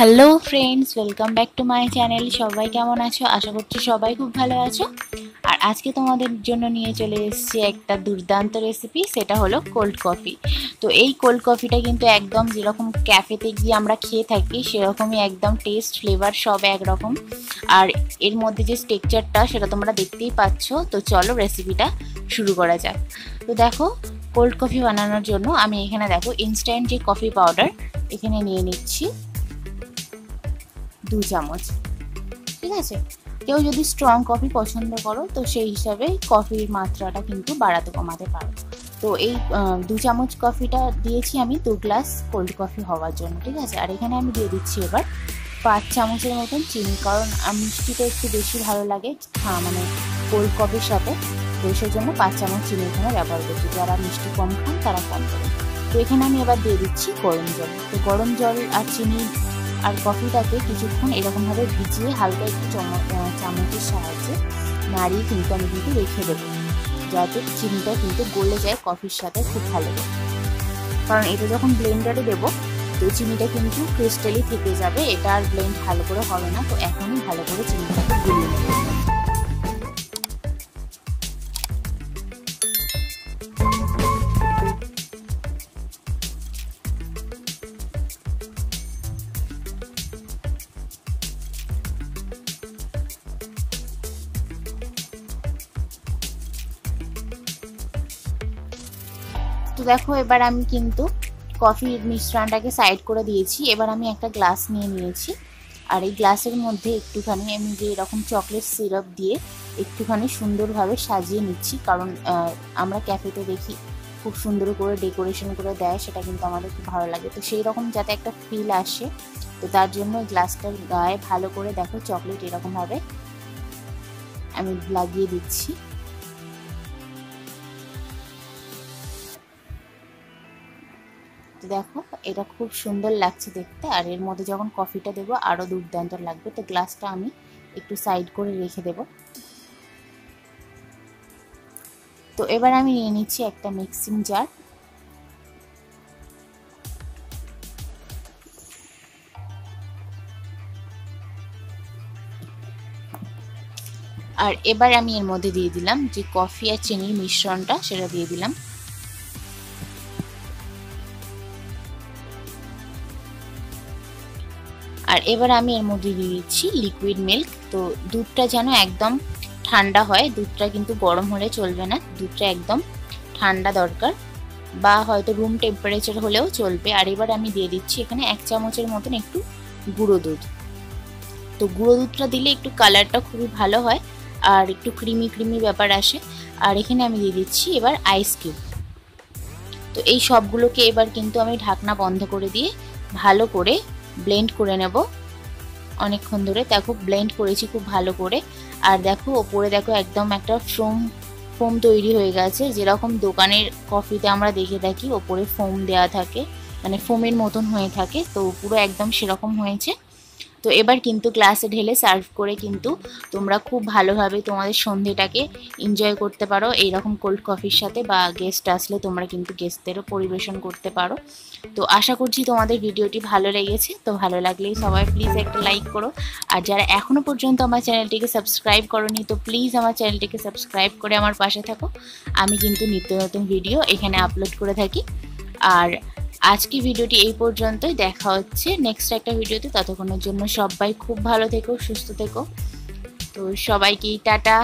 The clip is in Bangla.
Hello friends, welcome back to my channel. সবাই কেমন আছো? আশা করছি সবাই খুব ভালো আছো। আর আজকে তোমাদের জন্য নিয়ে চলে এসেছি একটা দুর্দান্ত রেসিপি, সেটা হলো কোল্ড কফি। তো এই কোল্ড কফিটা কিন্তু একদম যেরকম ক্যাফেতে গিয়ে আমরা খেয়ে থাকি সেরকমই একদম টেস্ট ফ্লেভার সব একরকম। আর এর মধ্যে যে টেক্সচারটা সেটা তোমরা দেখতেই পাচ্ছ। তো চলো রেসিপিটা শুরু করা যাক। তো দেখো, কোল্ড কফি বানানোর জন্য আমি এখানে দেখো ইনস্ট্যান্ট যে কফি পাউডার এখানে নিয়ে নিচ্ছি 2 চামচ। ঠিক আছে, কেউ যদি স্ট্রং কফি পছন্দ করো তো সেই হিসাবে কফির মাত্রাটা কিন্তু বাড়াতে কমাতে পারো। তো এই 2 চামচ কফিটা দিয়েছি আমি 2 গ্লাস কোল্ড কফি হওয়ার জন্য। ঠিক আছে, আর এখানে আমি দিয়ে দিচ্ছি এবার 5 চামচের মতন চিনি, কারণ মিষ্টিটা একটু বেশি ভালো লাগে মানে কোল্ড কফির সাথে। তো সেই জন্য 5 চামচ চিনি এখানে ব্যবহার করছি। যারা মিষ্টি কম খান তারা কম করুন। তো এখানে আমি এবার দিয়ে দিচ্ছি গরম জল। তো গরম জল আর চিনি আর কফিটাকে কিছুক্ষণ এরকমভাবে ভিজিয়ে হালকা একটু চামচের সাহায্যে নাড়িয়ে কিন্তু আমি কিন্তু রেখে দেবো, যাতে চিনিটা কিন্তু গলে যায় কফির সাথে খুব ভালো করে। কারণ এটা যখন ব্লেন্ডারে দেবো তো চিনিটা কিন্তু ক্রিস্টালি থেকে যাবে, এটা আর ব্লেন্ড ভালো করে হবে না। তো এখনই ভালো করে চিনিটাকে গুলিয়ে নেবো। তো দেখো, এবার আমি কিন্তু কফির মিশ্রণটাকে সাইড করে দিয়েছি। এবার আমি একটা গ্লাস নিয়ে নিয়েছি, আর এই গ্লাসের মধ্যে একটুখানি আমি যে এরকম চকলেট সিরাপ দিয়ে একটুখানি সুন্দরভাবে সাজিয়ে নিচ্ছি। কারণ আমরা ক্যাফেতে দেখি খুব সুন্দর করে ডেকোরেশন করে দেয়, সেটা কিন্তু আমাদের খুব ভালো লাগে। তো সেই রকম যাতে একটা ফিল আসে, তো তার জন্য গ্লাসটার গায়ে ভালো করে দেখো চকলেট এরকমভাবে আমি লাগিয়ে দিচ্ছি। তো দেখো, এটা খুব সুন্দর লাগছে দেখতে, আর এর মধ্যে যখন কফিটা দেবো আরও দুর্দান্ত লাগবে। তো গ্লাসটা আমি একটু সাইড করে রেখে দেব। তো এবার আমি নিয়ে নিচ্ছি একটা মিক্সিং জার। আর এবার আমি এর মধ্যে দিয়ে দিলাম যে কফি আর চিনির মিশ্রণটা, সেটা দিয়ে দিলাম। আর এবার আমি এর মধ্যে দিয়ে দিচ্ছি লিকুইড মিল্ক। তো দুধটা যেন একদম ঠান্ডা হয়, দুধটা কিন্তু গরম হলে চলবে না, দুধটা একদম ঠান্ডা দরকার, বা হয়তো রুম টেম্পারেচার হলেও চলবে। আর এবার আমি দিয়ে দিচ্ছি এখানে 1 চামচের মতন একটু গুঁড়ো দুধ। তো গুঁড়ো দুধটা দিলে একটু কালারটা খুবই ভালো হয় আর একটু ক্রিমি ক্রিমি ব্যাপার আসে। আর এখানে আমি দিয়ে দিচ্ছি এবার আইস কিউব। তো এই সবগুলোকে এবার কিন্তু আমি ঢাকনা বন্ধ করে দিয়ে ভালো করে ব্লেন্ড করে নেব অনেকক্ষণ ধরে। দেখো ব্লেন্ড করেছি খুব ভালো করে। আর দেখো ওপরে দেখো একদম একটা ফোম তৈরি হয়ে গেছে, যেরকম দোকানের কফিতে আমরা দেখে থাকি ওপরে ফোম দেওয়া থাকে, মানে ফোমের মতন হয়ে থাকে। তো পুরো একদম সেরকম হয়েছে। তো এবার কিন্তু গ্লাসে ঢেলে সার্ভ করে কিন্তু তোমরা খুব ভালোভাবে তোমাদের সন্ধেটাকে এনজয় করতে পারো এইরকম কোল্ড কফির সাথে, বা গেস্ট আসলে তোমরা কিন্তু গেস্টদেরও পরিবেশন করতে পারো। তো আশা করছি তোমাদের ভিডিওটি ভালো লেগেছে। তো ভালো লাগলেই সবাই প্লিজ একটা লাইক করো। আর যারা এখনও পর্যন্ত আমার চ্যানেলটিকে সাবস্ক্রাইব করোনি তো প্লিজ আমার চ্যানেলটিকে সাবস্ক্রাইব করে আমার পাশে থাকো। আমি কিন্তু নিত্য নতুন ভিডিও এখানে আপলোড করে থাকি। আর আজকে ভিডিওটি এই পর্যন্তই, দেখা হচ্ছে নেক্সট একটা ভিডিওতে। ততক্ষণের জন্য সবাই খুব ভালো থেকো, সুস্থ থেকো। তো সবাইকে টাটা।